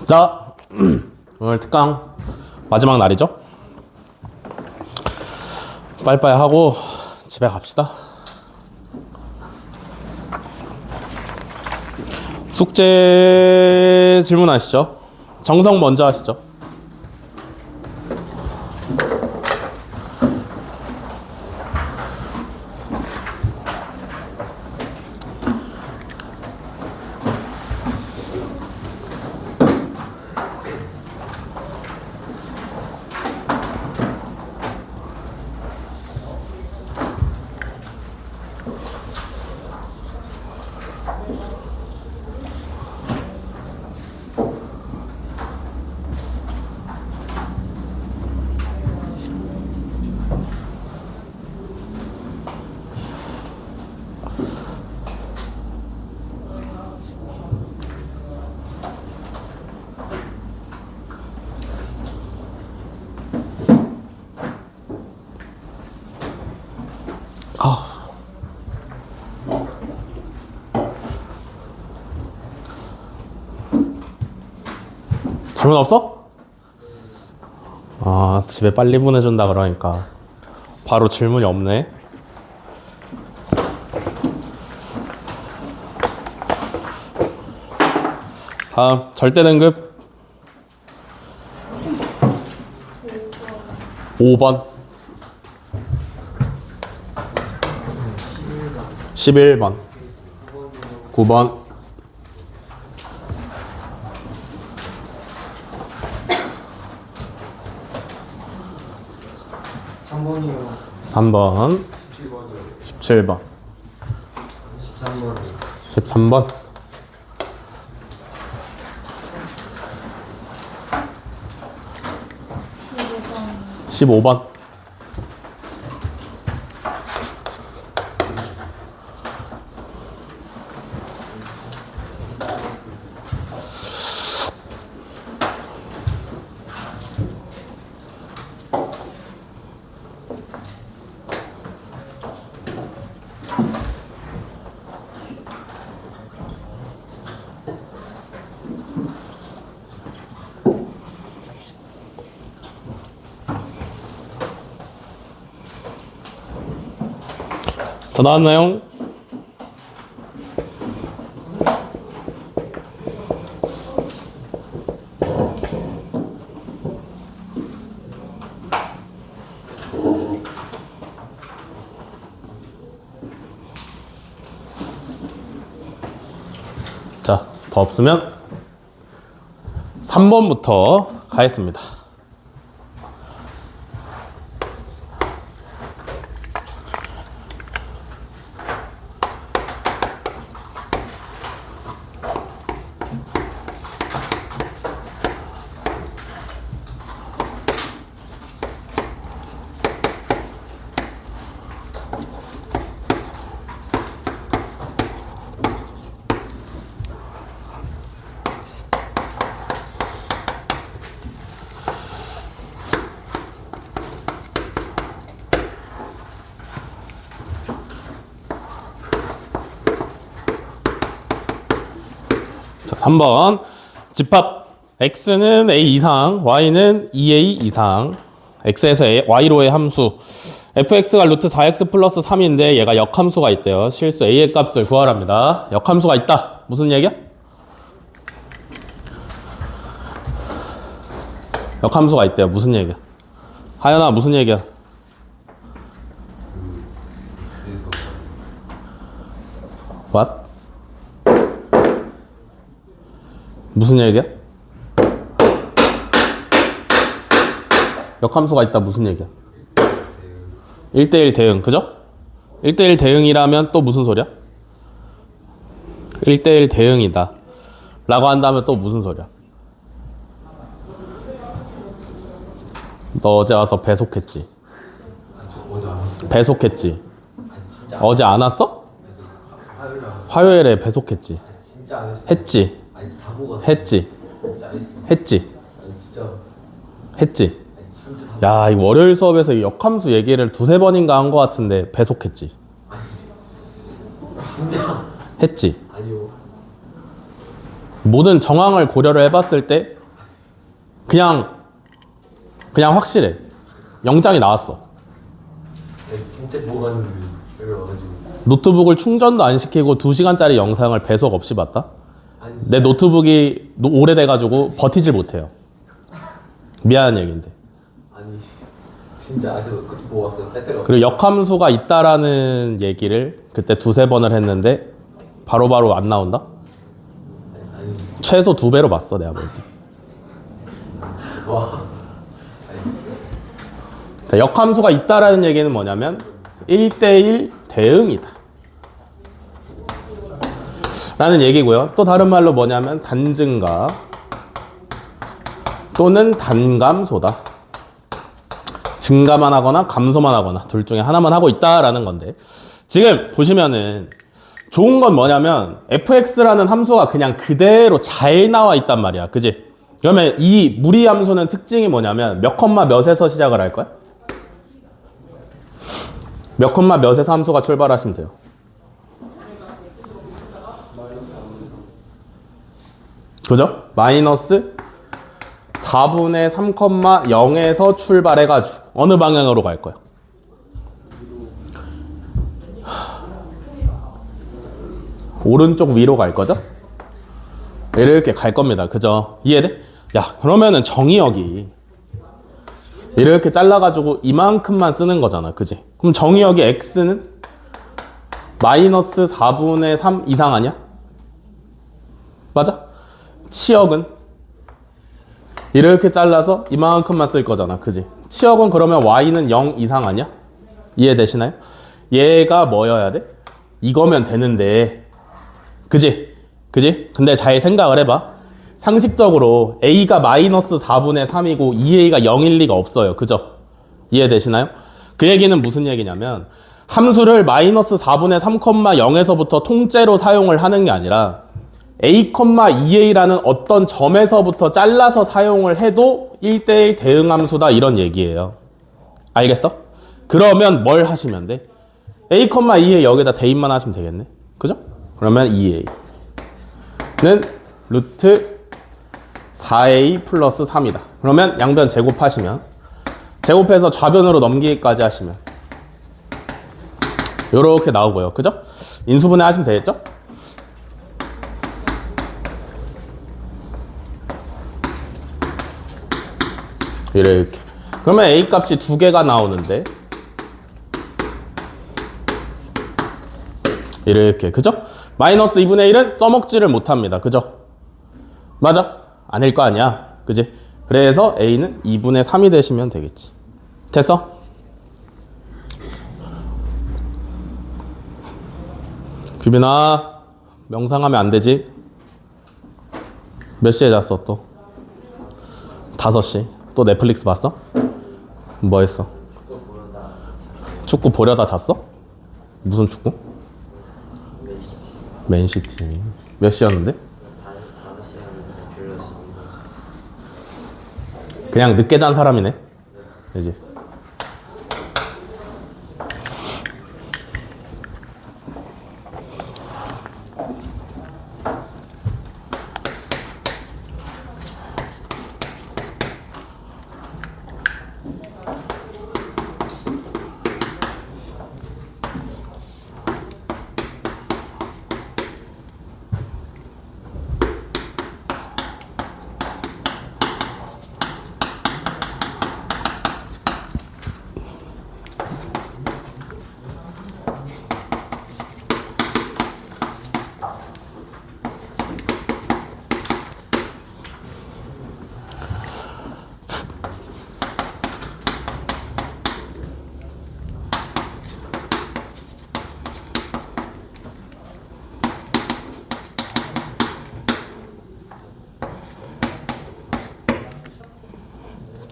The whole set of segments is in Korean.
자, 오늘 특강 마지막 날이죠. 빨리빨리 하고 집에 갑시다. 숙제 질문하시죠. 정성 먼저 하시죠. 질문 없어? 아, 집에 빨리 보내준다 그러니까 바로 질문이 없네. 다음 절대 등급 5번 11번 9번 3번이요. 3번 17번이요. 17번 13번이요. 13번 15번 더 나왔나요? 자, 더 없으면 3번부터 가겠습니다. 자, 3번 집합 x는 a 이상, y는 2a 이상, x에서 y로의 함수 fx가 루트 4x 플러스 3인데 얘가 역함수가 있대요. 실수 a의 값을 구하랍니다. 역함수가 있다. 무슨 얘기야? 역함수가 있대요. 무슨 얘기야? 하연아, 무슨 얘기야? What? 무슨 얘기야? 역함수가 있다. 무슨 얘기야? 1대1 대응, 그죠? 1대1 대응이라면 또 무슨 소리야? 1대1 대응이다 라고 한다면 또 무슨 소리야? 너 어제 와서 배속했지? 어제 안 왔어요. 배속했지? 아니 진짜. 어제 안 왔어? 화요일에 왔어요. 화요일에 배속했지? 아니 진짜 안 했어요. 했지? 아니 다 보고 왔어요. 했지? 진짜 안 했어요. 했지? 아니 진짜. 했지? 아니 진짜 다. 야, 이 월요일 수업에서 이 역함수 얘기를 두세 번인가 한 것 같은데 배속했지? 아니 진짜. 했지? 아니요. 모든 정황을 고려를 해봤을 때 그냥 확실해. 영장이 나왔어. 진짜 뭐가 있는지 여기 와가지고. 노트북을 충전도 안 시키고 2시간짜리 영상을 배속 없이 봤다? 아니 내 노트북이 오래돼가지고 버티질 못해요. 미안한 얘기인데. 아니 진짜 그래서 그것도 보고 왔어요. 배터리가. 그리고 역함수가 있다라는 얘기를 그때 2-3번을 했는데 바로바로 안 나온다? 아니 최소 2배로 봤어 내가 볼 때. 와. 자, 역함수가 있다라는 얘기는 뭐냐면 1대1 대응이다 라는 얘기고요. 또 다른 말로 뭐냐면 단증가 또는 단감소다. 증가만 하거나 감소만 하거나 둘 중에 하나만 하고 있다라는 건데, 지금 보시면은 좋은 건 뭐냐면 fx라는 함수가 그냥 그대로 잘 나와 있단 말이야. 그지? 그러면 이 무리 함수는 특징이 뭐냐면 몇 컴마 몇에서 시작을 할 거야? 몇 컴마 몇에서 함수가 출발하시면 돼요. 그죠? 마이너스 4분의 3,0에서 출발해가지고 어느 방향으로 갈 거야? 오른쪽 위로 갈 거죠? 이렇게 갈 겁니다. 그죠? 이해돼? 야, 그러면은 정의역이 이렇게 잘라가지고 이만큼만 쓰는 거잖아. 그지? 그럼 정의역이 x는 마이너스 4분의 3 이상 아니야? 맞아? 치역은 이렇게 잘라서 이만큼만 쓸 거잖아. 그지? 치역은 그러면 y는 0 이상 아니야? 이해되시나요? 얘가 뭐여야 돼? 이거면 되는데. 그지? 그지? 근데 잘 생각을 해봐. 상식적으로 a가 마이너스 4분의 3이고 2a가 0일 리가 없어요. 그죠? 이해되시나요? 그 얘기는 무슨 얘기냐면 함수를 마이너스 4분의 3,0에서부터 통째로 사용을 하는 게 아니라 a, 2a라는 어떤 점에서부터 잘라서 사용을 해도 1대1 대응함수다 이런 얘기예요. 알겠어? 그러면 뭘 하시면 돼? a, 2a 여기다 대입만 하시면 되겠네. 그죠? 그러면 2a는 루트 4a 플러스 3이다. 그러면 양변 제곱하시면 제곱해서 좌변으로 넘기기까지 하시면 요렇게 나오고요. 그죠? 인수분해 하시면 되겠죠? 이렇게. 그러면 a 값이 2개가 나오는데 이렇게. 그죠? 마이너스 2분의 1은 써먹지를 못합니다. 그죠? 맞아? 아닐 거 아니야. 그지? 그래서 a는 2분의 3이 되시면 되겠지. 됐어? 규빈아, 명상하면 안 되지? 몇 시에 잤어 또? 5시. 또 넷플릭스 봤어? 뭐 했어? 축구 보려다 잤어? 무슨 축구? 맨시티. 몇 시였는데? 그냥 늦게 잔 사람이네. 그지?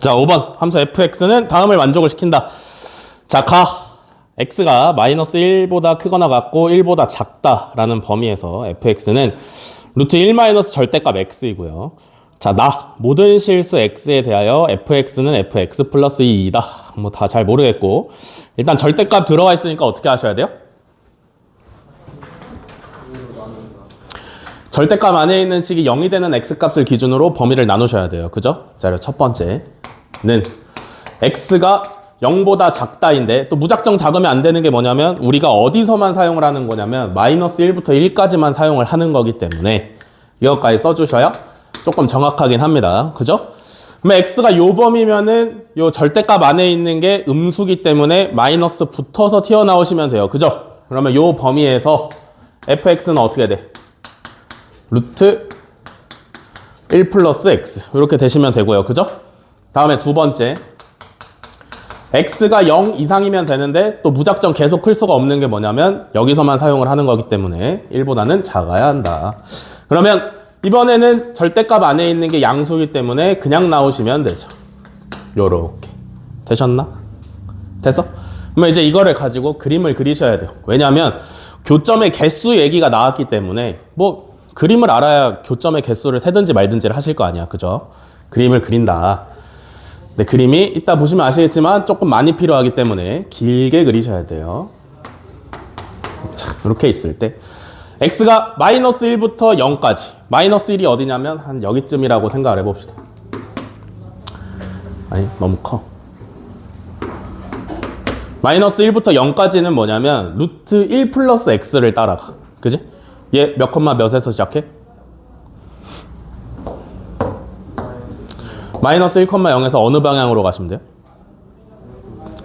자, 5번 함수 fx는 다음을 만족을 시킨다. 자, x가 마이너스 1보다 크거나 같고 1보다 작다라는 범위에서 fx는 루트 1 마이너스 절대값 x이고요. 자, 모든 실수 x에 대하여 fx는 fx 플러스 2이다. 뭐 다 잘 모르겠고 일단 절대값 들어가 있으니까 어떻게 하셔야 돼요? 절대값 안에 있는 식이 0이 되는 x값을 기준으로 범위를 나누셔야 돼요. 그죠? 자, 그래서 첫 번째는 x가 0보다 작다인데 또 무작정 작으면 안 되는 게 뭐냐면 우리가 어디서만 사용을 하는 거냐면 마이너스 1부터 1까지만 사용을 하는 거기 때문에 이것까지 써주셔야 조금 정확하긴 합니다. 그죠? 그러면 x가 요 범위면은 요 절대값 안에 있는 게 음수기 때문에 마이너스 붙어서 튀어나오시면 돼요. 그죠? 그러면 요 범위에서 fx는 어떻게 돼? 루트 1 플러스 x 이렇게 되시면 되고요. 그죠? 다음에 두 번째 x가 0 이상이면 되는데 또 무작정 계속 클 수가 없는 게 뭐냐면 여기서만 사용을 하는 거기 때문에 1보다는 작아야 한다. 그러면 이번에는 절대값 안에 있는 게 양수이기 때문에 그냥 나오시면 되죠. 요렇게 되셨나? 됐어? 그러면 이제 이거를 가지고 그림을 그리셔야 돼요. 왜냐하면 교점의 개수 얘기가 나왔기 때문에 뭐 그림을 알아야 교점의 개수를 세든지 말든지를 하실 거 아니야. 그죠? 그림을 그린다. 근데 그림이 이따 보시면 아시겠지만 조금 많이 필요하기 때문에 길게 그리셔야 돼요. 자, 이렇게 있을 때 x가 마이너스 1부터 0까지 마이너스 1이 어디냐면 한 여기쯤이라고 생각을 해봅시다. 아니 너무 커. 마이너스 1부터 0까지는 뭐냐면 루트 1 플러스 x를 따라가. 그지? 얘 몇 컴마 몇에서 시작해? 마이너스 1,0에서 어느 방향으로 가시면 돼요?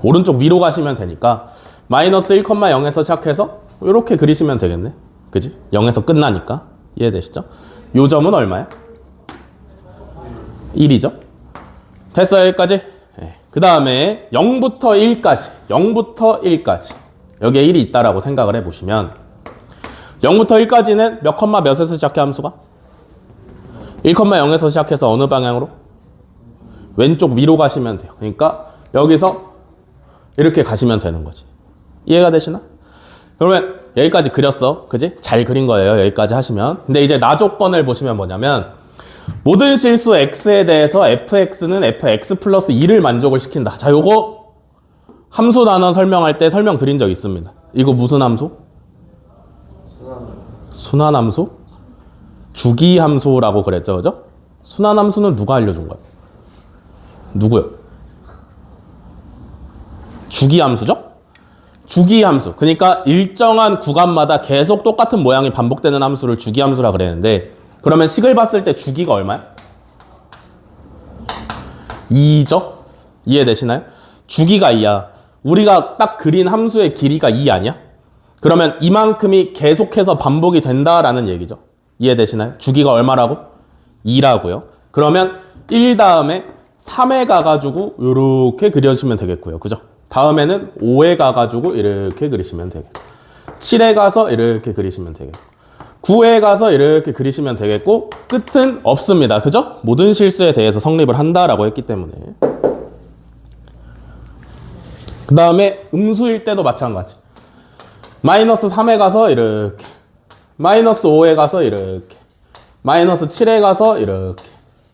오른쪽 위로 가시면 되니까 마이너스 1,0에서 시작해서 이렇게 그리시면 되겠네. 그지? 0에서 끝나니까. 이해되시죠? 요 점은 얼마야? 1이죠? 됐어요, 여기까지? 네. 그 다음에 0부터 1까지 0부터 1까지 여기에 1이 있다라고 생각을 해보시면 0부터 1까지는 몇 컴마 몇에서 시작해 함수가? 1,0에서 시작해서 어느 방향으로? 왼쪽 위로 가시면 돼요. 그러니까 여기서 이렇게 가시면 되는 거지. 이해가 되시나? 그러면 여기까지 그렸어. 그지? 잘 그린 거예요. 여기까지 하시면. 근데 이제 나 조건을 보시면 뭐냐면 모든 실수 x에 대해서 fx는 fx 플러스 2를 만족을 시킨다. 자, 요거 함수 단원 설명할 때 설명드린 적 있습니다. 이거 무슨 함수? 순환함수? 주기함수라고 그랬죠. 그죠? 순환함수는 누가 알려준 거야? 누구요? 주기함수죠? 주기함수. 그러니까 일정한 구간마다 계속 똑같은 모양이 반복되는 함수를 주기함수라 그랬는데 그러면 식을 봤을 때 주기가 얼마야? 2죠? 이해되시나요? 주기가 2야. 우리가 딱 그린 함수의 길이가 2 아니야? 그러면 이만큼이 계속해서 반복이 된다라는 얘기죠. 이해되시나요? 주기가 얼마라고? 2라고요. 그러면 1 다음에 3에 가가지고 이렇게 그려주시면 되겠고요. 그죠? 다음에는 5에 가가지고 이렇게 그리시면 되겠고 7에 가서 이렇게 그리시면 되겠고 9에 가서 이렇게 그리시면 되겠고 끝은 없습니다. 그죠? 모든 실수에 대해서 성립을 한다라고 했기 때문에 그 다음에 음수일 때도 마찬가지. 마이너스 3에 가서 이렇게 마이너스 5에 가서 이렇게 마이너스 7에 가서 이렇게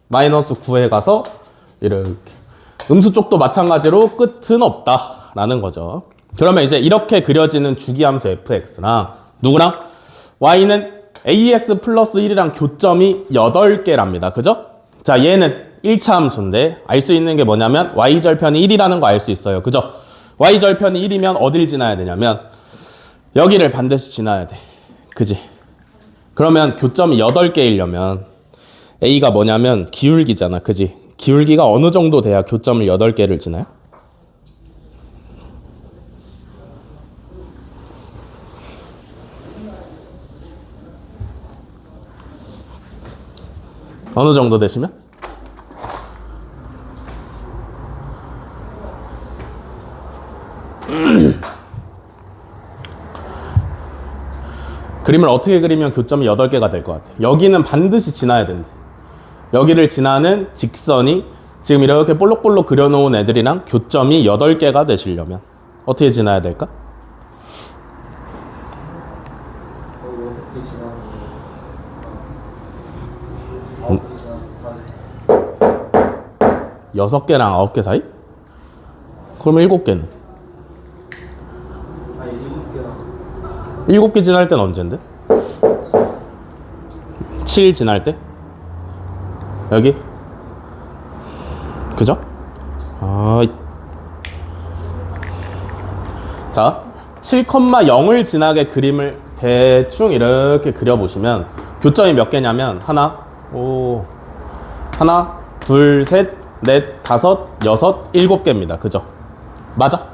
마이너스 9에 가서 이렇게 음수 쪽도 마찬가지로 끝은 없다라는 거죠. 그러면 이제 이렇게 그려지는 주기함수 fx랑 누구랑? y는 ax 플러스 1이랑 교점이 8개랍니다. 그죠? 자, 얘는 1차 함수인데 알 수 있는 게 뭐냐면 y절편이 1이라는 거 알 수 있어요. 그죠? y절편이 1이면 어딜 지나야 되냐면 여기를 반드시 지나야 돼. 그지? 그러면 교점이 8개이려면 a가 뭐냐면 기울기잖아. 그지? 기울기가 어느 정도 돼야 교점을 8개를 지나요? 어느 정도 되시면? 그림을 어떻게 그리면 교점이 8개가 될 것 같아? 여기는 반드시 지나야 된대. 여기를 지나는 직선이 지금 이렇게 볼록볼록 그려놓은 애들이랑 교점이 8개가 되시려면 어떻게 지나야 될까? 6개랑 9개 사이? 그러면 7개는? 7개 지날 땐 언젠데? 7 지날 때 여기 그죠? 자 7,0을 지나게 그림을 대충 이렇게 그려보시면 교점이 몇 개냐면 하나, 둘, 셋, 넷, 다섯, 여섯, 7개입니다. 그죠? 맞아?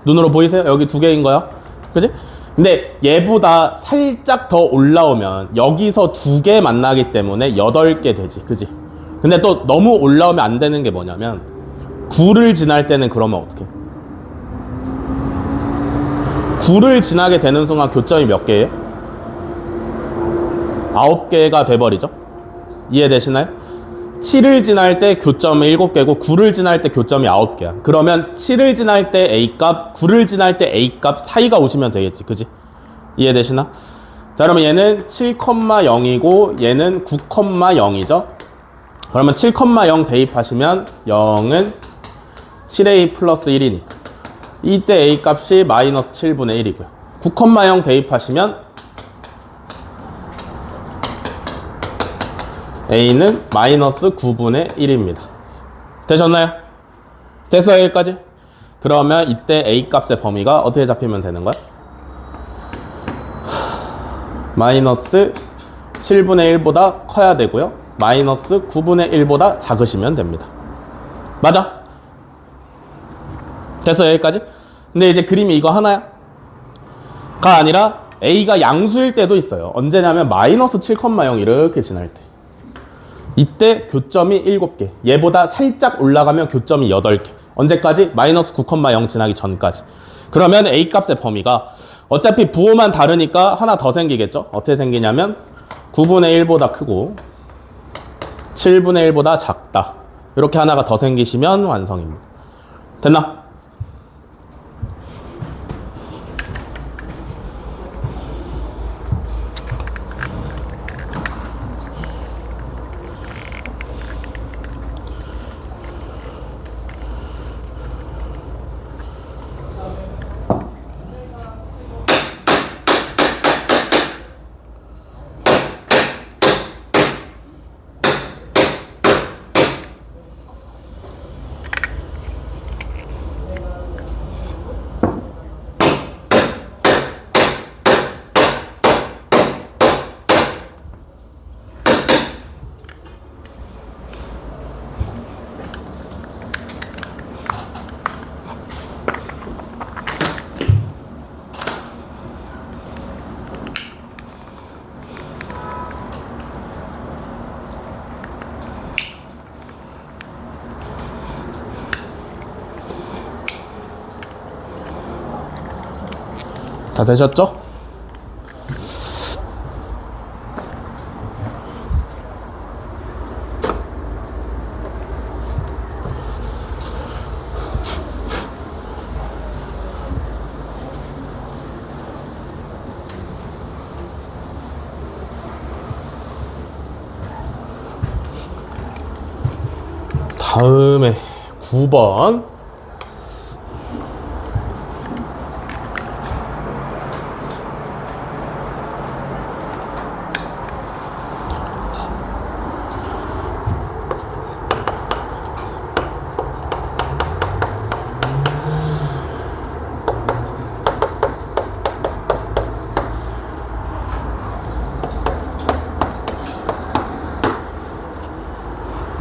눈으로 보이세요? 여기 2개인 거야. 그지? 근데 얘보다 살짝 더 올라오면 여기서 2개 만나기 때문에 8개 되지. 그지? 근데 또 너무 올라오면 안 되는 게 뭐냐면 9를 지날 때는 그러면 어떻게? 9를 지나게 되는 순간 교점이 몇 개예요? 9개가 돼버리죠. 이해되시나요? 7을 지날 때 교점이 7개고 9를 지날 때 교점이 9개야. 그러면 7을 지날 때 A값, 9를 지날 때 A값 사이가 오시면 되겠지. 그지? 이해되시나? 자, 그러면 얘는 7,0이고 얘는 9,0이죠. 그러면 7,0 대입하시면 0은 7A 플러스 1이니까 이때 A 값이 마이너스 7분의 1이고요. 9,0 대입하시면 A는 마이너스 9분의 1입니다. 되셨나요? 됐어요, 여기까지? 그러면 이때 A 값의 범위가 어떻게 잡히면 되는 거야? 마이너스 7분의 1보다 커야 되고요. 마이너스 9분의 1보다 작으시면 됩니다. 맞아? 됐어요, 여기까지? 근데 이제 그림이 이거 하나야? 가 아니라 A가 양수일 때도 있어요. 언제냐면 마이너스 7,0 이렇게 지날 때. 이때 교점이 7개. 얘보다 살짝 올라가면 교점이 8개. 언제까지? 마이너스 9,0 지나기 전까지. 그러면 A 값의 범위가 어차피 부호만 다르니까 하나 더 생기겠죠? 어떻게 생기냐면 9분의 1보다 크고 7분의 1보다 작다. 이렇게 하나가 더 생기시면 완성입니다. 됐나? 다 되셨죠? 다음에 9번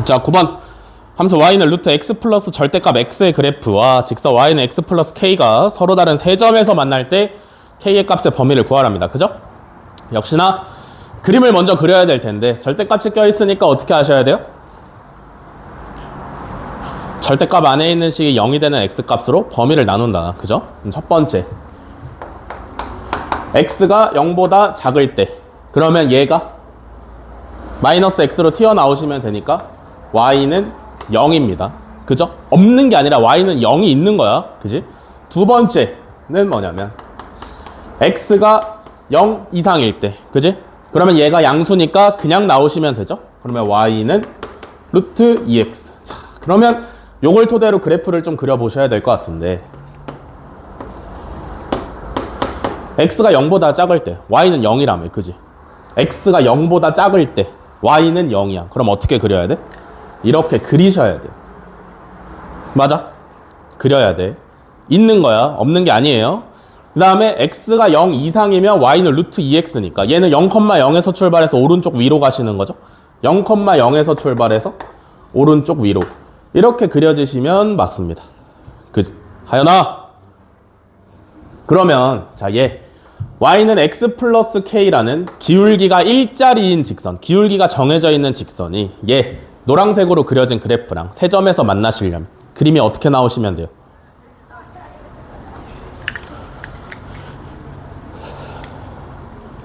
자, 9번 함수 y는 루트 x 플러스 절대값 x의 그래프와 직선 y는 x 플러스 k가 서로 다른 세 점에서 만날 때 k의 값의 범위를 구하랍니다. 그죠? 역시나 그림을 먼저 그려야 될 텐데 절대값이 껴있으니까 어떻게 하셔야 돼요? 절대값 안에 있는 식이 0이 되는 x값으로 범위를 나눈다. 그죠? 첫 번째 x가 0보다 작을 때 그러면 얘가 마이너스 x로 튀어나오시면 되니까 y는 0입니다. 그죠? 없는 게 아니라 y는 0이 있는 거야. 그지? 두 번째는 뭐냐면 x가 0 이상일 때. 그지? 그러면 얘가 양수니까 그냥 나오시면 되죠? 그러면 y는 루트 2x. 자, 그러면 요걸 토대로 그래프를 좀 그려보셔야 될 것 같은데 x가 0보다 작을 때 y는 0이라며. 그지? x가 0보다 작을 때 y는 0이야. 그럼 어떻게 그려야 돼? 이렇게 그리셔야 돼요. 맞아? 그려야 돼. 있는 거야. 없는 게 아니에요. 그 다음에 x가 0 이상이면 y는 루트 2x니까 얘는 0,0에서 출발해서 오른쪽 위로 가시는 거죠. 0,0에서 출발해서 오른쪽 위로. 이렇게 그려지시면 맞습니다. 그지? 하연아! 그러면 자, 얘 y는 x 플러스 k라는 기울기가 일자리인 직선, 기울기가 정해져 있는 직선이 얘 노란색으로 그려진 그래프랑 세 점에서 만나시려면 그림이 어떻게 나오시면 돼요?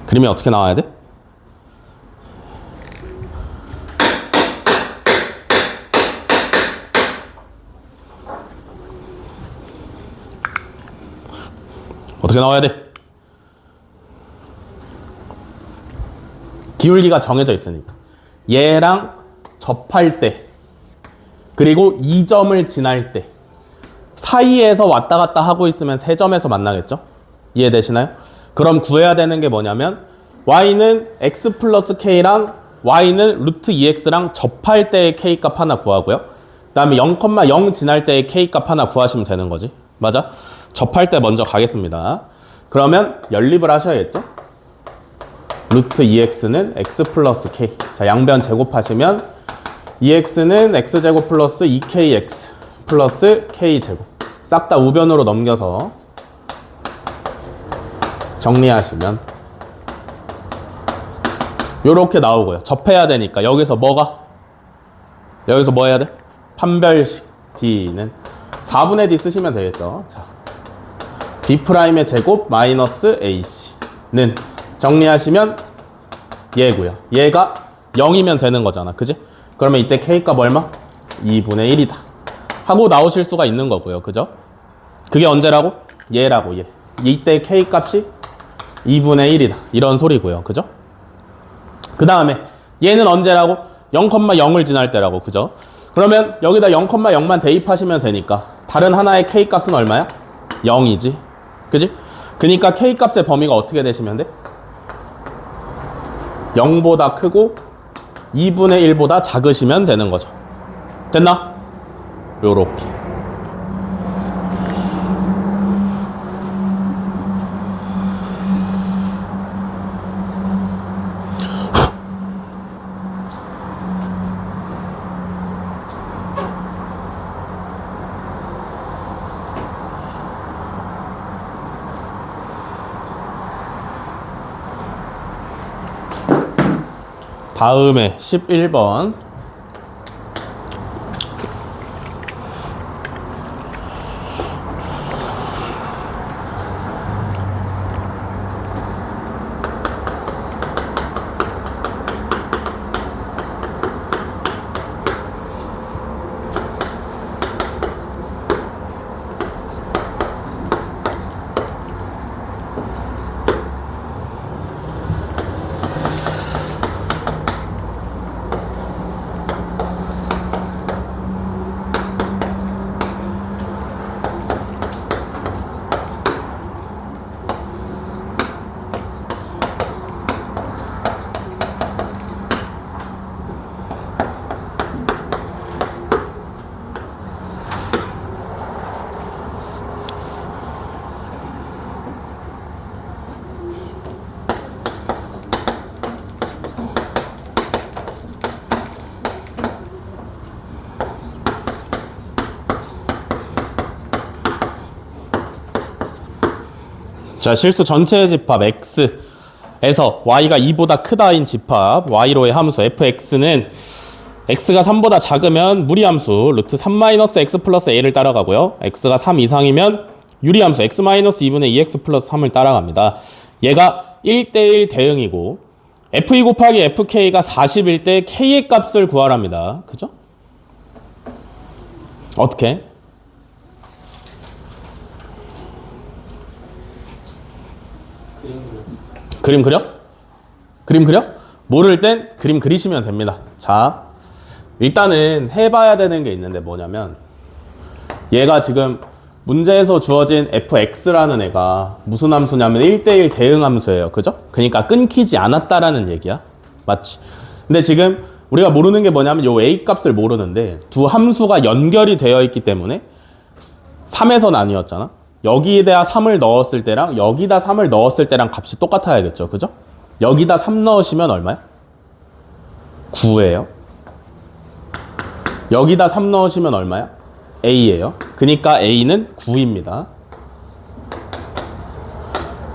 그림이 어떻게 나와야 돼? 어떻게 나와야 돼? 기울기가 정해져 있으니까 얘랑 접할 때 그리고 이 점을 지날 때 사이에서 왔다 갔다 하고 있으면 세 점에서 만나겠죠? 이해되시나요? 그럼 구해야 되는 게 뭐냐면 y는 x 플러스 k랑 y는 루트 2x랑 접할 때의 k 값 하나 구하고요. 그 다음에 0,0 지날 때의 k 값 하나 구하시면 되는 거지. 맞아? 접할 때 먼저 가겠습니다. 그러면 연립을 하셔야겠죠? 루트 2x는 x 플러스 k. 자, 양변 제곱하시면 2x는 x제곱 플러스 2kx 플러스 k제곱. 싹 다 우변으로 넘겨서 정리하시면 요렇게 나오고요. 접해야 되니까 여기서 뭐가? 여기서 뭐 해야 돼? 판별식 d는 4분의 d 쓰시면 되겠죠. 자, b'의 제곱 마이너스 ac는 정리하시면 얘고요. 얘가 0이면 되는 거잖아. 그지? 그러면 이때 k값 얼마? 2분의 1이다. 하고 나오실 수가 있는 거고요. 그죠? 그게 언제라고? 얘라고, 얘. 이때 k값이 2분의 1이다. 이런 소리고요. 그죠? 그 다음에 얘는 언제라고? 0,0을 지날 때라고. 그죠? 그러면 여기다 0,0만 대입하시면 되니까 다른 하나의 k값은 얼마야? 0이지. 그지? 그니까 k값의 범위가 어떻게 되시면 돼? 0보다 크고 2분의 1보다 작으시면 되는 거죠. 됐나? 요렇게. 다음에 11번. 자, 실수 전체의 집합 x에서 y가 2보다 크다인 집합 y로의 함수 fx는 x가 3보다 작으면 무리함수 루트 3-x 플러스 a를 따라가고요. x가 3 이상이면 유리함수 x-2분의 2x 플러스 3을 따라갑니다. 얘가 1대1 대응이고 f2 곱하기 fk가 40일 때 k의 값을 구하랍니다. 그죠? 어떻게? 그림 그려? 그림 그려? 모를 땐 그림 그리시면 됩니다. 자, 일단은 해봐야 되는 게 있는데 뭐냐면 얘가 지금 문제에서 주어진 fx라는 애가 무슨 함수냐면 1대1 대응 함수예요. 그죠? 그러니까 끊기지 않았다라는 얘기야. 맞지? 근데 지금 우리가 모르는 게 뭐냐면 요 a 값을 모르는데 두 함수가 연결이 되어 있기 때문에 3에서 나뉘었잖아. 여기에다 3을 넣었을 때랑 여기다 3을 넣었을 때랑 값이 똑같아야겠죠. 그죠? 여기다 3 넣으시면 얼마야? 9예요. 여기다 3 넣으시면 얼마야? a예요. 그러니까 a는 9입니다.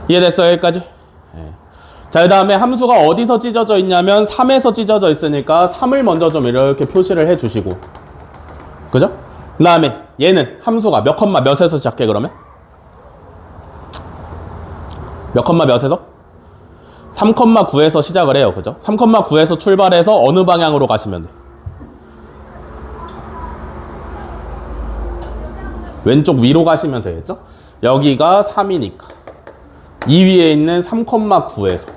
이해됐어요? 여기까지? 네. 자, 그 다음에 함수가 어디서 찢어져 있냐면 3에서 찢어져 있으니까 3을 먼저 좀 이렇게 표시를 해주시고, 그죠? 그 다음에 얘는 함수가 몇 컴마 몇에서 시작해 그러면? 몇 컴마 몇에서? 3,9에서 시작을 해요. 그죠? 3,9에서 출발해서 어느 방향으로 가시면 돼? 왼쪽 위로 가시면 되겠죠? 여기가 3이니까 이 위에 있는 3,9에서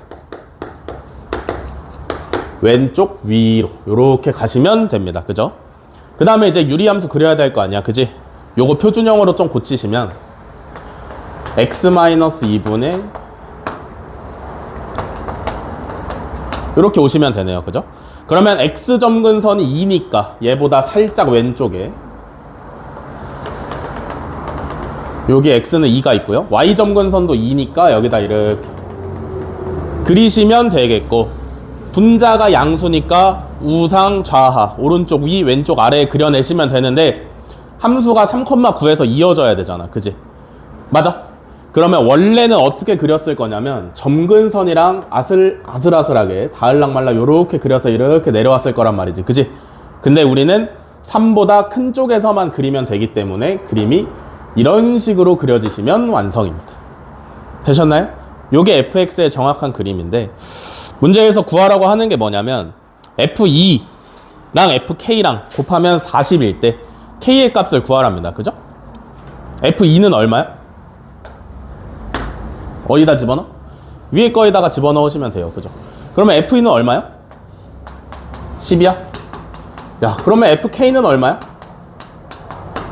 왼쪽 위로 이렇게 가시면 됩니다. 그죠? 그 다음에 이제 유리함수 그려야 될 거 아니야. 그지? 요거 표준형으로 좀 고치시면 x-2분의 이렇게 오시면 되네요. 그죠? 그러면 x점근선이 2니까 얘보다 살짝 왼쪽에 여기 x는 2가 있고요. y점근선도 2니까 여기다 이렇게 그리시면 되겠고, 분자가 양수니까 우상 좌하 오른쪽 위 왼쪽 아래에 그려내시면 되는데 함수가 3,9에서 이어져야 되잖아. 그지? 맞아? 그러면 원래는 어떻게 그렸을 거냐면 점근선이랑 아슬아슬하게 다을락말락 요렇게 그려서 이렇게 내려왔을 거란 말이지. 그지? 근데 우리는 3보다 큰 쪽에서만 그리면 되기 때문에 그림이 이런 식으로 그려지시면 완성입니다. 되셨나요? 요게 fx의 정확한 그림인데, 문제에서 구하라고 하는 게 뭐냐면 f2랑 fk랑 곱하면 40일 때 k의 값을 구하랍니다. 그죠? f2는 얼마야? 어디다 집어넣어? 위에 거에다가 집어넣으시면 돼요. 그죠? 그러면 f2는 얼마야? 10이야? 야, 그러면 fk는 얼마야?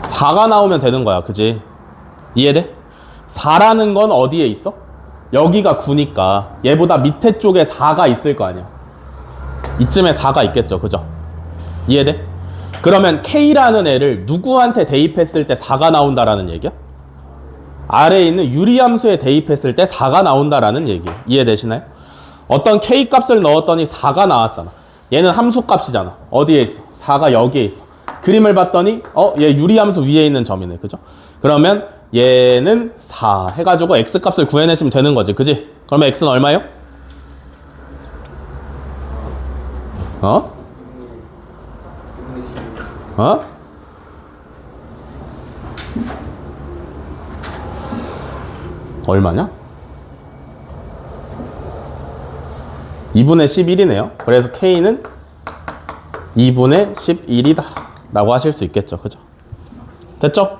4가 나오면 되는 거야. 그지? 이해돼? 4라는 건 어디에 있어? 여기가 9니까 얘보다 밑에 쪽에 4가 있을 거 아니야. 이쯤에 4가 있겠죠. 그죠? 이해돼? 그러면 K라는 애를 누구한테 대입했을 때 4가 나온다라는 얘기야? 아래에 있는 유리함수에 대입했을 때 4가 나온다라는 얘기예요. 이해되시나요? 어떤 K 값을 넣었더니 4가 나왔잖아. 얘는 함수 값이잖아. 어디에 있어? 4가 여기에 있어. 그림을 봤더니 얘 유리함수 위에 있는 점이네. 그죠? 그러면 얘는 4 해가지고 x 값을 구해내시면 되는 거지. 그지? 그러면 x는 얼마예요? 얼마냐? 2분의 11이네요. 그래서 k는 2분의 11이다 라고 하실 수 있겠죠. 그죠? 됐죠?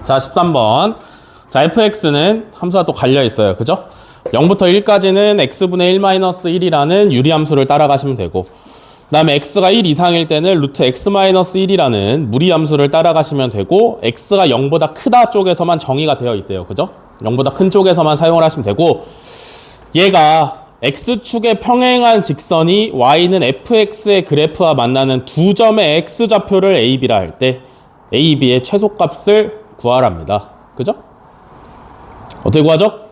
자, 13번. 자, fx는 함수가 또 갈려 있어요. 그죠? 0부터 1까지는 x분의 1-1이라는 유리함수를 따라가시면 되고, 그 다음에 x가 1 이상일 때는 루트 x-1이라는 무리함수를 따라가시면 되고, x가 0보다 크다 쪽에서만 정의가 되어 있대요. 그죠? 0보다 큰 쪽에서만 사용을 하시면 되고, 얘가 x축에 평행한 직선이 y는 fx의 그래프와 만나는 두 점의 x좌표를 a, b라 할 때 a, b의 최소값을 구하랍니다. 그죠? 어떻게 구하죠?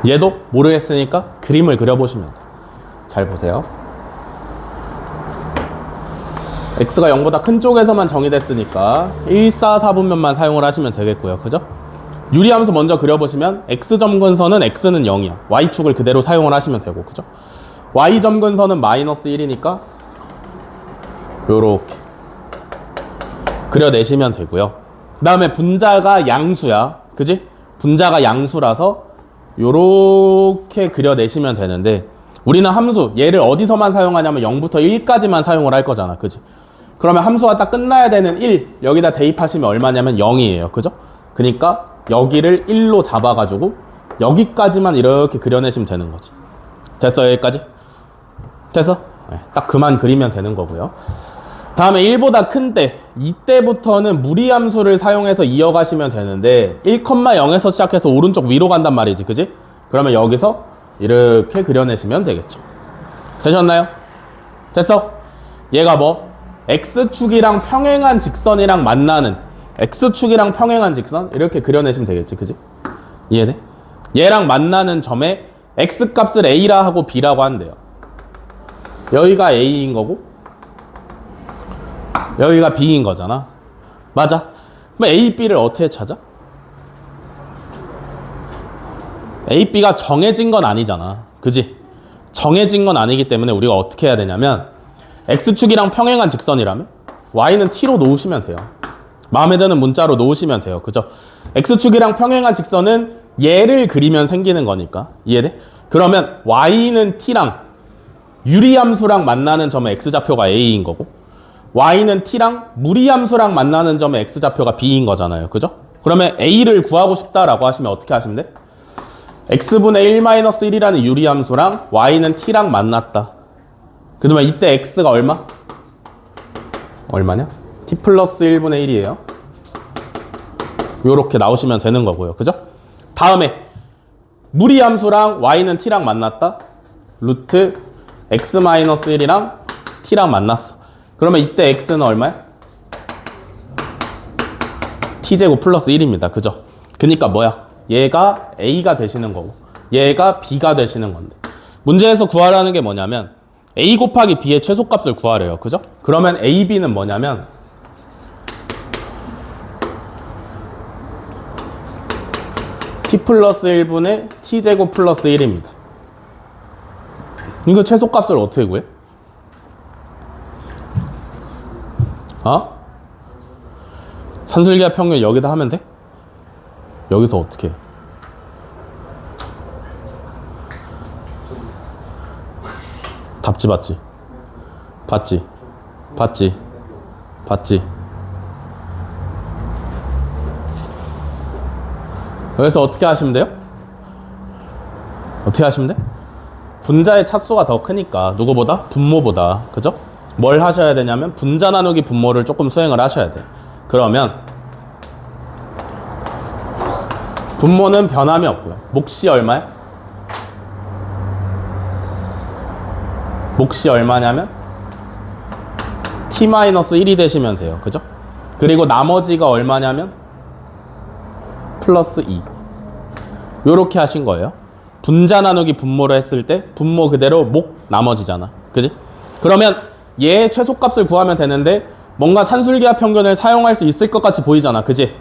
얘도 모르겠으니까 그림을 그려보시면 돼요. 잘 보세요. x가 0보다 큰 쪽에서만 정의됐으니까 1, 4, 4분면만 사용을 하시면 되겠고요. 그죠? 유리함수 먼저 그려보시면 x점 근선은 x는 0이야. y축을 그대로 사용을 하시면 되고, 그죠? y점 근선은 마이너스 1이니까 요렇게 그려내시면 되고요. 그 다음에 분자가 양수야. 그지? 분자가 양수라서 요렇게 그려내시면 되는데, 우리는 함수 얘를 어디서만 사용하냐면 0부터 1까지만 사용을 할 거잖아. 그지? 그러면 함수가 딱 끝나야 되는 1 여기다 대입하시면 얼마냐면 0이에요. 그죠? 그러니까 여기를 1로 잡아가지고 여기까지만 이렇게 그려내시면 되는 거지. 됐어? 여기까지? 됐어? 네, 딱 그만 그리면 되는 거고요. 다음에 1보다 큰 때, 이때부터는 무리함수를 사용해서 이어가시면 되는데 1,0에서 시작해서 오른쪽 위로 간단 말이지. 그지? 그러면 여기서 이렇게 그려내시면 되겠죠. 되셨나요? 됐어? 얘가 뭐? X축이랑 평행한 직선이랑 만나는, X축이랑 평행한 직선? 이렇게 그려내시면 되겠지. 그지? 이해돼? 얘랑 만나는 점에 X값을 A라 하고 B라고 한대요. 여기가 A인 거고 여기가 B인 거잖아. 맞아. 그럼 A, B를 어떻게 찾아? A, B가 정해진 건 아니잖아. 그지? 정해진 건 아니기 때문에 우리가 어떻게 해야 되냐면 X축이랑 평행한 직선이라면 Y는 T로 놓으시면 돼요. 마음에 드는 문자로 놓으시면 돼요. 그죠? X축이랑 평행한 직선은 얘를 그리면 생기는 거니까. 이해돼? 그러면 Y는 T랑 유리함수랑 만나는 점의 X좌표가 A인 거고, Y는 T랑 무리함수랑 만나는 점의 X좌표가 B인 거잖아요. 그죠? 그러면 A를 구하고 싶다라고 하시면 어떻게 하시면 돼? X분의 1-1이라는 유리함수랑 Y는 T랑 만났다. 그러면 이때 X가 얼마? 얼마냐? T 플러스 1분의 1이에요. 요렇게 나오시면 되는 거고요. 그죠? 다음에 무리함수랑 Y는 T랑 만났다. 루트 X-1이랑 T랑 만났어. 그러면 이때 X는 얼마야? T제곱 플러스 1입니다. 그죠? 그니까 뭐야? 얘가 A가 되시는 거고 얘가 B가 되시는 건데, 문제에서 구하라는 게 뭐냐면 A 곱하기 B의 최소값을 구하래요. 그죠? 그러면 A, B는 뭐냐면 T 플러스 1분의 T제곱 플러스 1입니다. 이거 최소값을 어떻게 구해? 산술기하 평균 여기다 하면 돼? 여기서 어떻게 해? 답지 봤지? 봤지? 봤지? 봤지? 여기서 어떻게 하시면 돼요? 어떻게 하시면 돼? 분자의 차수가 더 크니까 누구보다? 분모보다. 그죠? 뭘 하셔야 되냐면 분자 나누기 분모를 조금 수행을 하셔야 돼. 그러면 분모는 변함이 없고요. 몫이 얼마야? 몫이 얼마냐면 T-1이 되시면 돼요. 그죠? 그리고 나머지가 얼마냐면 플러스 2. 요렇게 하신 거예요. 분자 나누기 분모를 했을 때 분모 그대로 목 나머지잖아. 그지? 그러면 얘의 최소값을 구하면 되는데 뭔가 산술기하 평균을 사용할 수 있을 것 같이 보이잖아. 그지?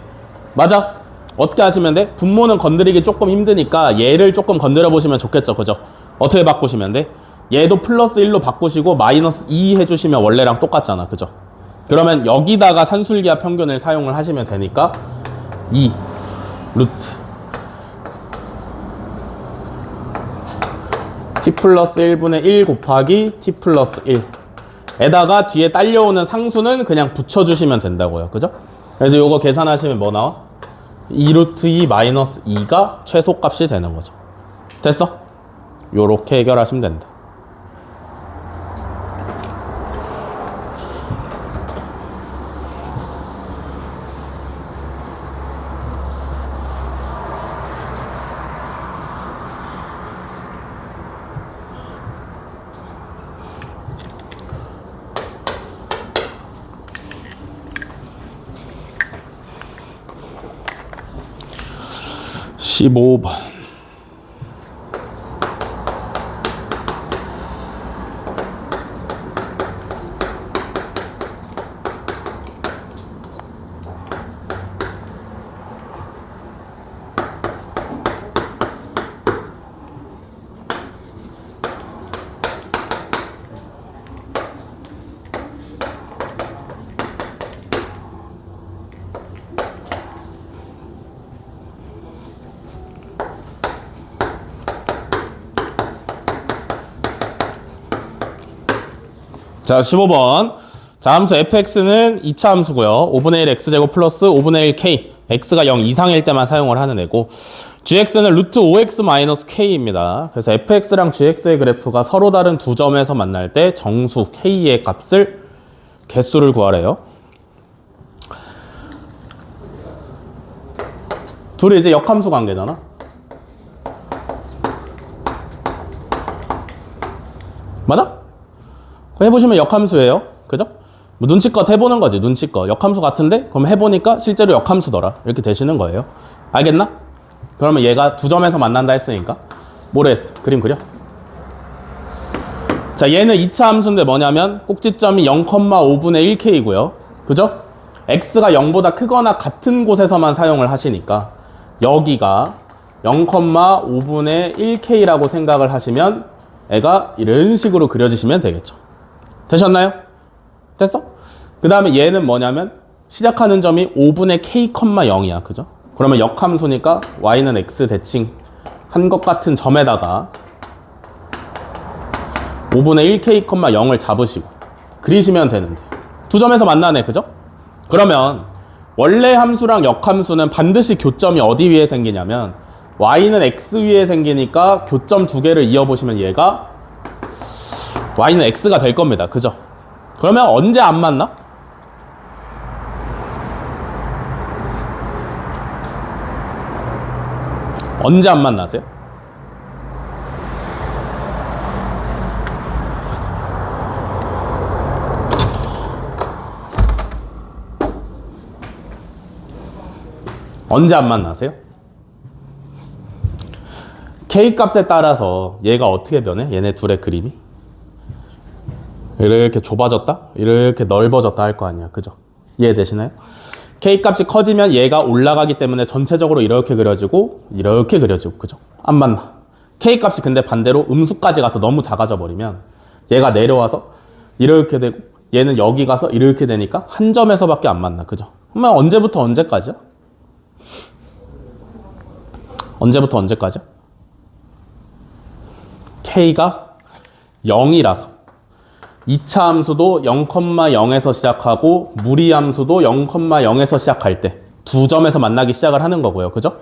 맞아? 어떻게 하시면 돼? 분모는 건드리기 조금 힘드니까 얘를 조금 건드려 보시면 좋겠죠. 그죠? 어떻게 바꾸시면 돼? 얘도 플러스 1로 바꾸시고 마이너스 2 해주시면 원래랑 똑같잖아. 그죠? 그러면 여기다가 산술기하 평균을 사용을 하시면 되니까 2 루트 T 플러스 1분의 1 곱하기 T 플러스 1 에다가 뒤에 딸려오는 상수는 그냥 붙여주시면 된다고요. 그죠? 그래서 요거 계산하시면 뭐 나와? 2 루트 2 마이너스 2가 최소값이 되는 거죠. 됐어? 요렇게 해결하시면 된다. 15번. 자, 15번. 자, 함수 fx는 2차 함수고요. 5분의 1 x제곱 플러스 5분의 1 k. x가 0 이상일 때만 사용을 하는 애고, gx는 루트 5x 마이너스 k입니다. 그래서 fx랑 gx의 그래프가 서로 다른 두 점에서 만날 때 정수 k의 값을 개수를 구하래요. 둘이 이제 역함수 관계잖아. 맞아? 해보시면 역함수예요. 그죠? 뭐 눈치껏 해보는 거지. 눈치껏. 역함수 같은데? 그럼 해보니까 실제로 역함수더라. 이렇게 되시는 거예요. 알겠나? 그러면 얘가 두 점에서 만난다 했으니까 뭐래 했어? 그림 그려? 자, 얘는 2차 함수인데 뭐냐면 꼭지점이 0,5분의 1k이고요. 그죠? x가 0보다 크거나 같은 곳에서만 사용을 하시니까 여기가 0,5분의 1k라고 생각을 하시면 애가 이런 식으로 그려지시면 되겠죠. 되셨나요? 됐어? 그 다음에 얘는 뭐냐면 시작하는 점이 5분의 k, 0이야. 그죠? 그러면 역함수니까 y는 x 대칭 한 것 같은 점에다가 5분의 1k, 0을 잡으시고 그리시면 되는데 두 점에서 만나네. 그죠? 그러면 원래 함수랑 역함수는 반드시 교점이 어디 위에 생기냐면 y는 x 위에 생기니까 교점 두 개를 이어보시면 얘가 y는 x가 될 겁니다. 그죠? 그러면 언제 안 만나? 언제 안 만나세요? 언제 안 만나세요? k 값에 따라서 얘가 어떻게 변해? 얘네 둘의 그림이 이렇게 좁아졌다? 이렇게 넓어졌다 할 거 아니야. 그죠? 이해되시나요? k 값이 커지면 얘가 올라가기 때문에 전체적으로 이렇게 그려지고 이렇게 그려지고. 그죠? 안 만나. k 값이 근데 반대로 음수까지 가서 너무 작아져 버리면 얘가 내려와서 이렇게 되고 얘는 여기 가서 이렇게 되니까 한 점에서밖에 안 만나. 그죠? 그러면 언제부터 언제까지야? 언제부터 언제까지야? k가 0이라서 2차 함수도 0,0에서 시작하고 무리함수도 0,0에서 시작할 때 두 점에서 만나기 시작을 하는 거고요. 그죠?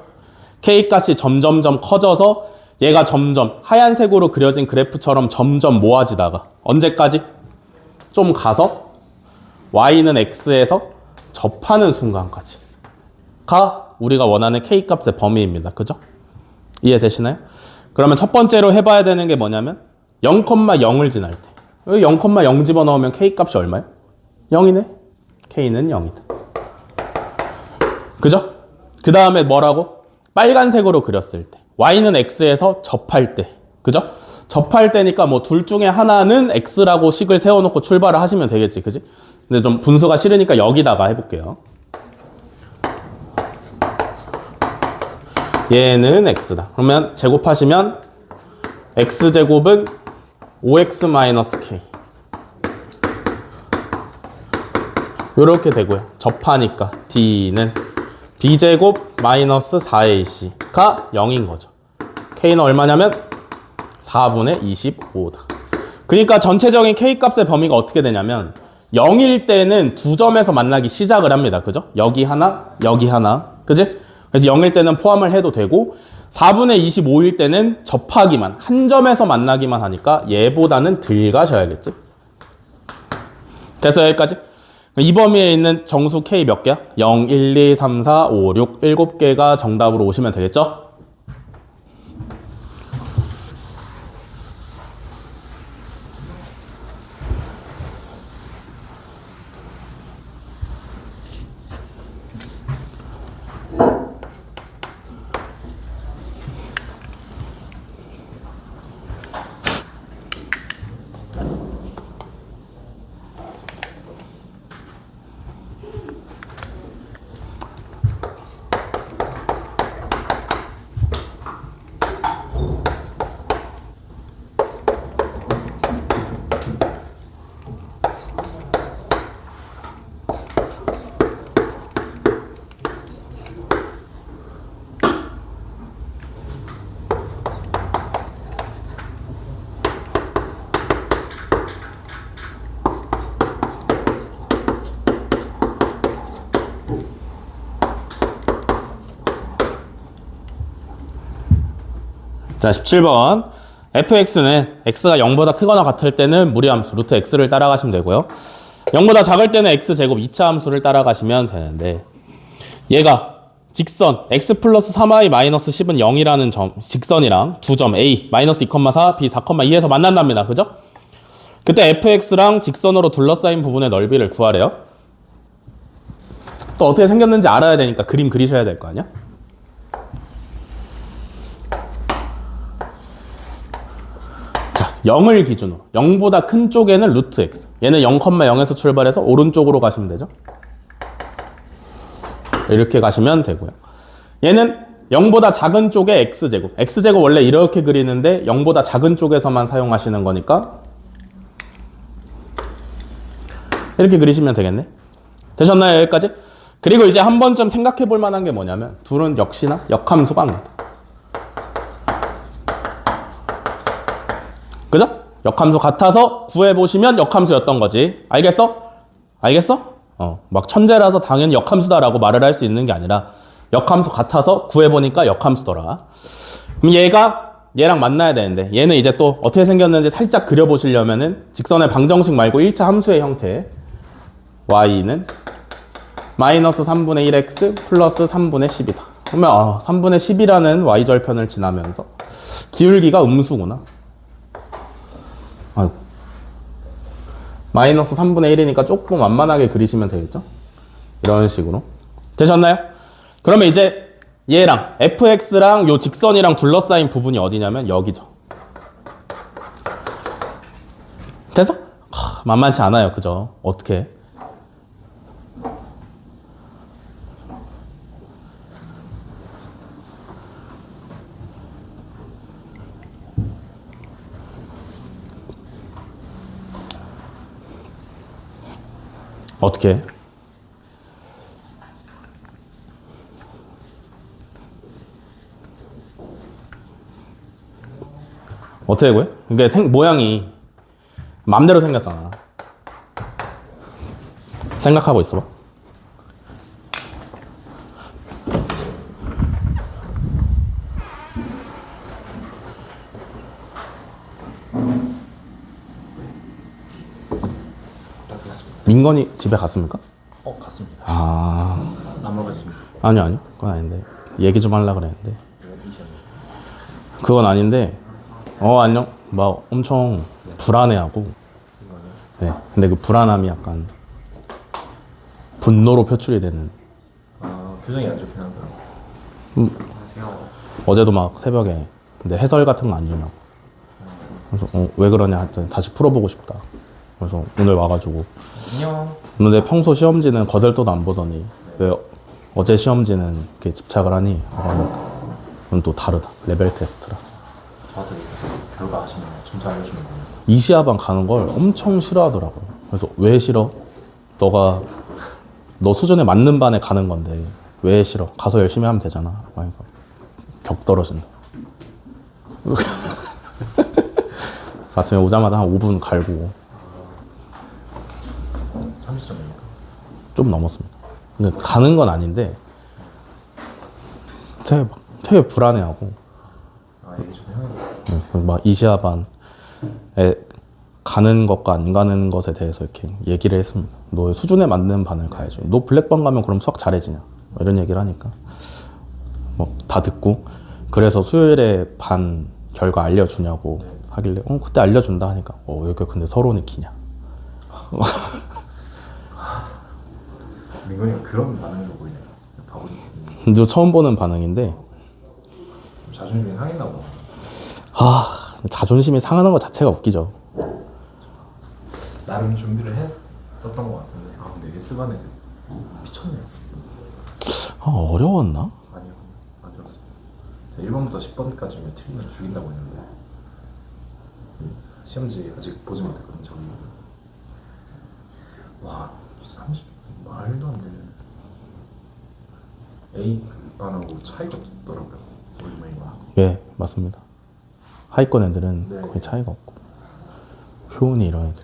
k 값이 점점점 커져서 얘가 점점 하얀색으로 그려진 그래프처럼 점점 모아지다가 언제까지? 좀 가서 y는 x에서 접하는 순간까지 가 우리가 원하는 k 값의 범위입니다. 그죠? 이해되시나요? 그러면 첫 번째로 해봐야 되는 게 뭐냐면 0,0을 지날 때 0,0 집어넣으면 k 값이 얼마예요? 0이네. k는 0이다. 그죠? 그 다음에 뭐라고? 빨간색으로 그렸을 때 y는 x에서 접할 때. 그죠? 접할 때니까 뭐 둘 중에 하나는 x라고 식을 세워놓고 출발을 하시면 되겠지. 그지? 근데 좀 분수가 싫으니까 여기다가 해볼게요. 얘는 x다. 그러면 제곱하시면 x제곱은 5x-k 요렇게 되고요. 접하니까 d는 b제곱 마이너스 4ac가 0인 거죠. k는 얼마냐면 4분의 25다. 그러니까 전체적인 k 값의 범위가 어떻게 되냐면 0일 때는 두 점에서 만나기 시작을 합니다. 그죠? 여기 하나, 여기 하나. 그지? 그래서 0일 때는 포함을 해도 되고 4분의 25일 때는 접하기만, 한 점에서 만나기만 하니까 얘보다는 덜 가셔야겠지? 됐어요, 여기까지? 이 범위에 있는 정수 K 몇 개야? 0, 1, 2, 3, 4, 5, 6, 7개가 정답으로 오시면 되겠죠? 자, 17번. fx는 x가 0보다 크거나 같을 때는 무리함수 루트 x를 따라가시면 되고요. 0보다 작을 때는 x제곱 2차 함수를 따라가시면 되는데 얘가 직선 x 플러스 3y 마이너스 10은 0이라는 점 직선이랑 두 점 a 마이너스 2,4 b 4,2에서 만난답니다. 그죠? 그때 fx랑 직선으로 둘러싸인 부분의 넓이를 구하래요. 또 어떻게 생겼는지 알아야 되니까 그림 그리셔야 될 거 아니야? 자, 0을 기준으로 0보다 큰 쪽에는 루트 x 얘는 0,0에서 출발해서 오른쪽으로 가시면 되죠. 이렇게 가시면 되고요. 얘는 0보다 작은 쪽에 x제곱 x제곱 원래 이렇게 그리는데 0보다 작은 쪽에서만 사용하시는 거니까 이렇게 그리시면 되겠네. 되셨나요? 여기까지? 그리고 이제 한 번쯤 생각해 볼 만한 게 뭐냐면 둘은 역시나 역함수 관계다. 그죠? 역함수 같아서 구해보시면 역함수였던 거지. 알겠어? 알겠어? 막 천재라서 당연히 역함수다라고 말을 할 수 있는 게 아니라 역함수 같아서 구해보니까 역함수더라. 그럼 얘랑 만나야 되는데 얘는 이제 또 어떻게 생겼는지 살짝 그려보시려면은 직선의 방정식 말고 1차 함수의 형태 y는 마이너스 3분의 1x 플러스 3분의 10이다. 그러면 3분의 10이라는 y절편을 지나면서 기울기가 음수구나. 아이고. 마이너스 3분의 1이니까 조금 완만하게 그리시면 되겠죠? 이런 식으로. 되셨나요? 그러면 이제 얘랑 fx랑 요 직선이랑 둘러싸인 부분이 어디냐면 여기죠. 돼서? 만만치 않아요. 그죠? 어떻게? 어떻게? 어떻게 구해? 이게 모양이 맘대로 생겼잖아. 생각하고 있어봐. 민건이 집에 갔습니까? 갔습니다. 안 먹었습니다. 아니요. 그건 아닌데. 얘기 좀 하려고 그랬는데. 그건 아닌데, 안녕. 막 엄청 불안해하고. 네. 근데 그 불안함이 약간 분노로 표출이 되는. 표정이 안 좋긴 한가요? 안녕하세요. 어제도 막 새벽에 근데 해설 같은 거 안 주냐고. 그래서 왜 그러냐 했더니 다시 풀어보고 싶다. 그래서 오늘 와가지고 안녕. 근데 평소 시험지는 거들떠도 안 보더니 왜 어제 시험지는 이렇게 집착을 하니? 그건 또 다르다. 레벨 테스트라. 저한테 결과 아시나요? 점수 알려주면 돼요. 이시아반 가는 걸 엄청 싫어하더라고요. 그래서 왜 싫어? 너 수준에 맞는 반에 가는 건데 왜 싫어? 가서 열심히 하면 되잖아. 그러니까 격 떨어진다. 아침에 오자마자 한 5분 갈고 30점입니까? 좀 넘었습니다. 근데 가는 건 아닌데 되게 불안해하고 얘기 좀 해요. 막 이시아반에 가는 것과 안 가는 것에 대해서 이렇게 얘기를 했습니다. 너의 수준에 맞는 반을 가야지. 너 블랙반 가면 그럼 수학 잘해지냐? 이런 얘기를 하니까 뭐 다 듣고 그래서 수요일에 반 결과 알려주냐고 하길래 그때 알려준다 하니까 왜 이렇게 근데 서론이 기냐? 민건이가 그런 반응으로 보이네요. 바보지. 근데 처음 보는 반응인데 자존심이 상했나 보다. 자존심이 상하는 것 자체가 웃기죠. 나름 준비를 했었던 것 같은데 근데 S반에 미쳤네요. 어려웠나? 아니요, 안 들었어요. 1번부터 10번까지 틀리면 죽인다고 했는데 시험지 아직 보지 못했거든요. 저기 와 30 말도 안 되는 A반하고 차이가 없더라고요. 요즘에가. 예, 맞습니다. 하위권 애들은 네. 거의 차이가 없고 효은이 이런 애들.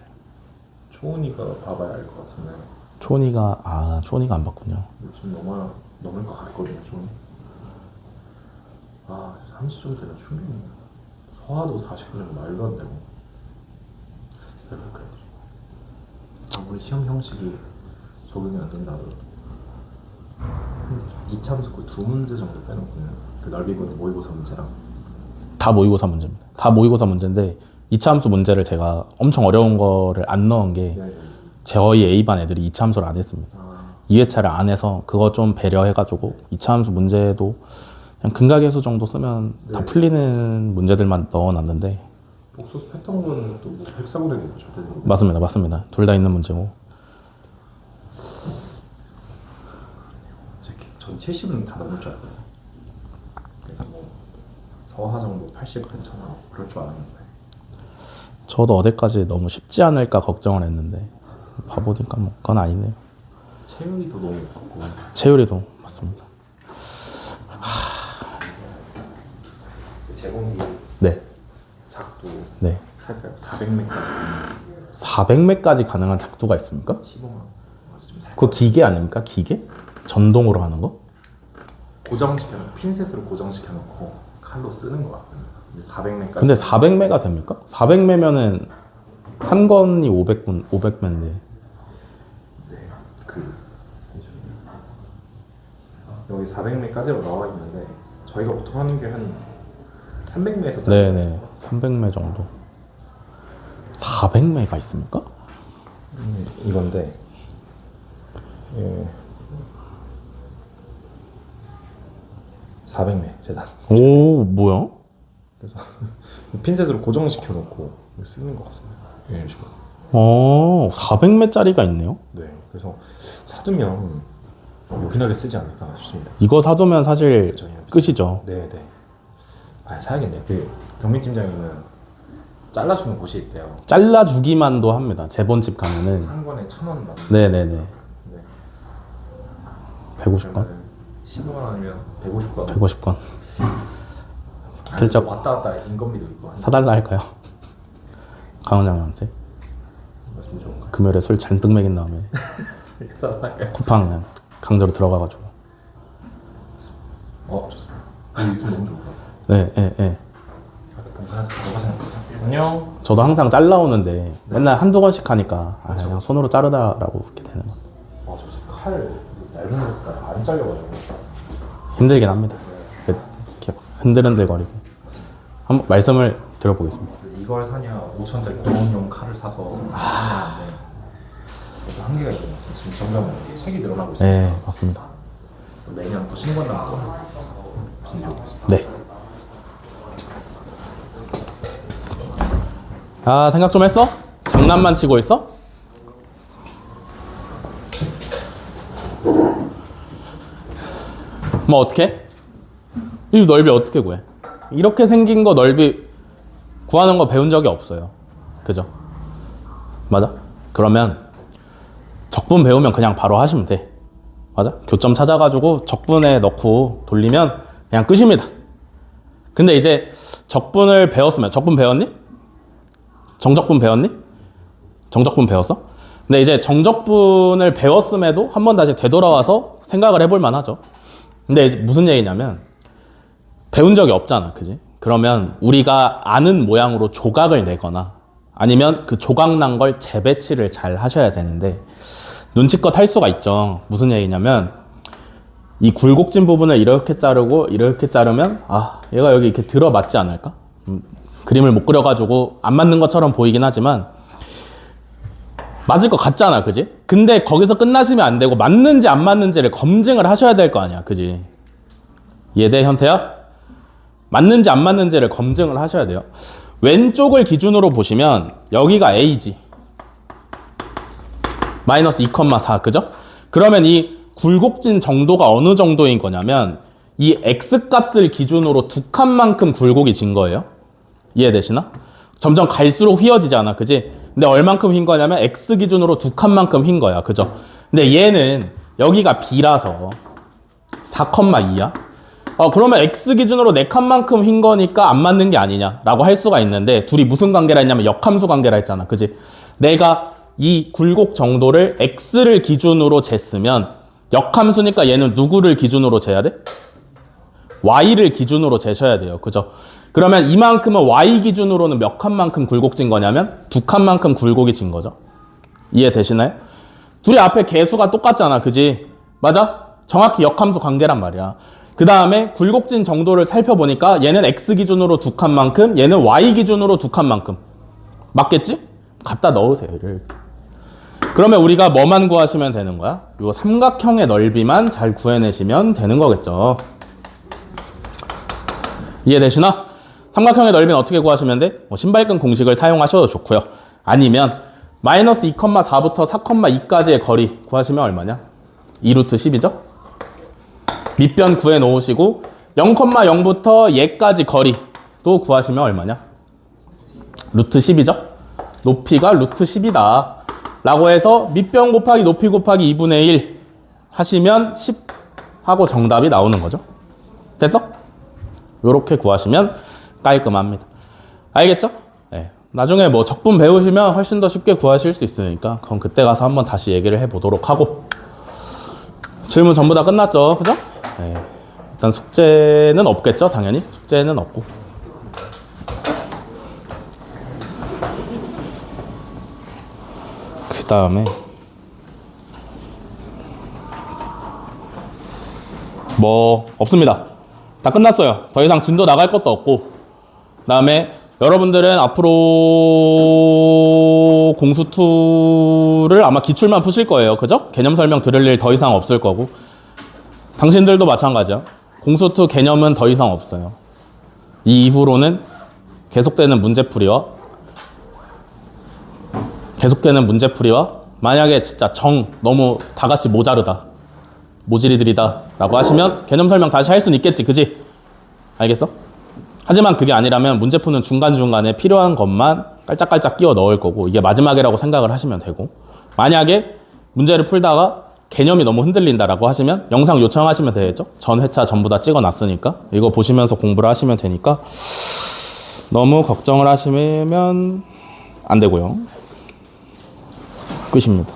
초은이가 봐봐야 알 것 같은데 초은이가 안 봤군요. 요즘 넘을 것 같거든요. 초은이. 30점 되면 충분히 서화도 40분이면 말도 안 되고. 아무리 시험 형식이 적용이 안 된다 하더라도 이참수 그 두 문제 정도 빼놓고는 그 넓이고는 모의고사 문제랑 다 모의고사 문제입니다. 다 모의고사 문제인데 2차 함수 문제를 제가 엄청 어려운 거를 안 넣은 게 네네. 저희 A반 애들이 2차 함수를 안 했습니다. 2회차를 안 해서 그거 좀 배려해가지고 2차 함수 문제도 그냥 근각계수 정도 쓰면 다 네. 풀리는 문제들만 넣어놨는데 복소수 패턴은 또뭐 헥사곤에도 뭐 절대 되는 거 맞습니다. 맞습니다. 둘 다 있는 문제고 전 70은 다 넘을 줄 알고요. 그래서 뭐 서화 정도 80 괜찮아 그럴 줄 알았는데 저도 어디까지 너무 쉽지 않을까 걱정을 했는데 봐보니까 뭐 그건 아니네요. 체율이도 너무 높고 체율이도 맞습니다. 제공기 네. 작두 네. 살까요? 400매까지 400매까지 가능한 작두가 있습니까? 15만 좀 살. 그거 기계 아닙니까? 기계? 전동으로 하는 거? 고정시켜놓고 핀셋으로 고정시켜놓고 칼로 쓰는 것 같습니다. 근데 400매까지 근데 400매가 됩니까? 400매면은 한 건이 500매인데 그 여기 400매까지로 나와 있는데 저희가 보통 하는 게 한 300매에서 네네 300매 정도 400매가 있습니까? 이건데 예. 400매 재단. 오 뭐야? 그래서 핀셋으로 고정시켜 놓고 쓰는 것 같습니다. 이런 식으로. 400매짜리가 있네요. 네. 그래서 사두면 요긴하게 쓰지 않을까 싶습니다. 이거 사두면 사실 저희는 끝이죠. 네네. 아 사야겠네. 그 경민 팀장님은 잘라주는 곳이 있대요. 잘라주기만도 합니다. 재본집 가면은 한 권에 1,000원 받는. 네네네 네. 150건? 15만 원이면 150건. 150건 슬쩍 왔다 갔다 인건비도 있고. 사달라 할까요? 강원장님한테 말씀 좋은가? 금요일에 술 잔뜩 먹인 다음에 사달라요. 쿠팡 그냥 강제로 들어가가지고 좋습니다. 여기 있으면 너무 좋을 것 같아요. 네. 하나씩 들어가시는 거죠? 안녕. 저도 항상 잘라오는데 맨날 한두 번씩 하니까 그냥 손으로 자르다라고 이렇게 되는 거 저 지금 칼 얇은 거 쓰다가 안 잘려가지고. 힘들긴 합니다. 이렇게 흔들흔들거리고 한번 말씀을 드려보겠습니다. 이걸 사냐 5천짜리 고정용 칼을 사서 하냐인데 또 한계가 있는 것 같아요. 지금 점점 색이 늘어나고 있어요. 네 맞습니다. 또 매년 또 신권당 또 준비하고 있습니다. 네. 아 생각 좀 했어? 장난만 치고 있어? 뭐 어떻게? 이 넓이 어떻게 구해? 이렇게 생긴 거 넓이 구하는 거 배운 적이 없어요. 그죠? 맞아? 그러면 적분 배우면 그냥 바로 하시면 돼. 맞아? 교점 찾아가지고 적분에 넣고 돌리면 그냥 끝입니다. 근데 이제 적분을 배웠으면 적분 배웠니? 정적분 배웠니? 정적분 배웠어? 근데 이제 정적분을 배웠음에도 한 번 다시 되돌아와서 생각을 해볼 만하죠. 근데 이제 무슨 얘기냐면 배운 적이 없잖아, 그지? 그러면 우리가 아는 모양으로 조각을 내거나 아니면 그 조각 난 걸 재배치를 잘 하셔야 되는데 눈치껏 할 수가 있죠. 무슨 얘기냐면 이 굴곡진 부분을 이렇게 자르고 이렇게 자르면 얘가 여기 이렇게 들어맞지 않을까? 그림을 못 그려가지고 안 맞는 것처럼 보이긴 하지만 맞을 것 같잖아, 그지? 근데 거기서 끝나시면 안 되고 맞는지 안 맞는지를 검증을 하셔야 될 거 아니야, 그지? 이해돼, 현태야? 맞는지 안 맞는지를 검증을 하셔야 돼요. 왼쪽을 기준으로 보시면 여기가 A지. 마이너스 2,4, 그죠? 그러면 이 굴곡진 정도가 어느 정도인 거냐면 이 X값을 기준으로 두 칸만큼 굴곡이 진 거예요. 이해되시나? 점점 갈수록 휘어지잖아, 그지? 근데 얼만큼 휜 거냐면 X 기준으로 두 칸만큼 휜 거야, 그죠? 근데 얘는 여기가 B라서 4,2야. 그러면 X 기준으로 4칸만큼 휜 거니까 안 맞는 게 아니냐라고 할 수가 있는데 둘이 무슨 관계라 했냐면 역함수 관계라 했잖아, 그지? 내가 이 굴곡 정도를 X를 기준으로 쟀으면 역함수니까 얘는 누구를 기준으로 재야 돼? Y를 기준으로 재셔야 돼요, 그죠? 그러면 이만큼은 y 기준으로는 몇 칸만큼 굴곡진 거냐면 2칸만큼 굴곡이 진 거죠. 이해되시나요? 둘이 앞에 개수가 똑같잖아. 그지? 맞아? 정확히 역함수 관계란 말이야. 그 다음에 굴곡진 정도를 살펴보니까 얘는 x 기준으로 2칸만큼, 얘는 y 기준으로 2칸만큼. 맞겠지? 갖다 넣으세요. 이렇게. 그러면 우리가 뭐만 구하시면 되는 거야? 요 삼각형의 넓이만 잘 구해내시면 되는 거겠죠. 이해되시나? 삼각형의 넓이는 어떻게 구하시면 돼? 뭐 신발끈 공식을 사용하셔도 좋고요. 아니면 마이너스 2,4부터 4,2까지의 거리 구하시면 얼마냐? 2루트 10이죠? 밑변 구해 놓으시고 0,0부터 얘까지 거리도 구하시면 얼마냐? 루트 10이죠? 높이가 루트 10이다 라고 해서 밑변 곱하기 높이 곱하기 2분의 1 하시면 10 하고 정답이 나오는 거죠. 됐어? 요렇게 구하시면 깔끔합니다. 알겠죠? 네. 나중에 뭐 적분 배우시면 훨씬 더 쉽게 구하실 수 있으니까 그럼 그때 가서 한번 다시 얘기를 해보도록 하고. 질문 전부 다 끝났죠? 그죠? 네. 일단 숙제는 없겠죠? 당연히 숙제는 없고. 그 다음에 뭐 없습니다. 다 끝났어요. 더 이상 진도 나갈 것도 없고. 그 다음에 여러분들은 앞으로 공수2를 아마 기출만 푸실 거예요. 그죠? 개념 설명 들을 일 더 이상 없을 거고. 당신들도 마찬가지야. 공수2 개념은 더 이상 없어요. 이 이후로는 계속되는 문제풀이와 만약에 진짜 너무 다 같이 모자르다, 모질이들이다 라고 하시면 개념 설명 다시 할 수는 있겠지. 그지? 알겠어? 하지만 그게 아니라면 문제 푸는 중간중간에 필요한 것만 깔짝깔짝 끼워 넣을 거고 이게 마지막이라고 생각을 하시면 되고, 만약에 문제를 풀다가 개념이 너무 흔들린다라고 하시면 영상 요청하시면 되겠죠? 전 회차 전부 다 찍어 놨으니까 이거 보시면서 공부를 하시면 되니까 너무 걱정을 하시면 안 되고요. 끝입니다.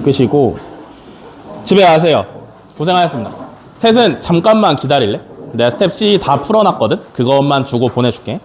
끝이고 집에 가세요. 고생하셨습니다. 셋은 잠깐만 기다릴래? 내가 스텝 C 다 풀어놨거든? 그것만 주고 보내줄게.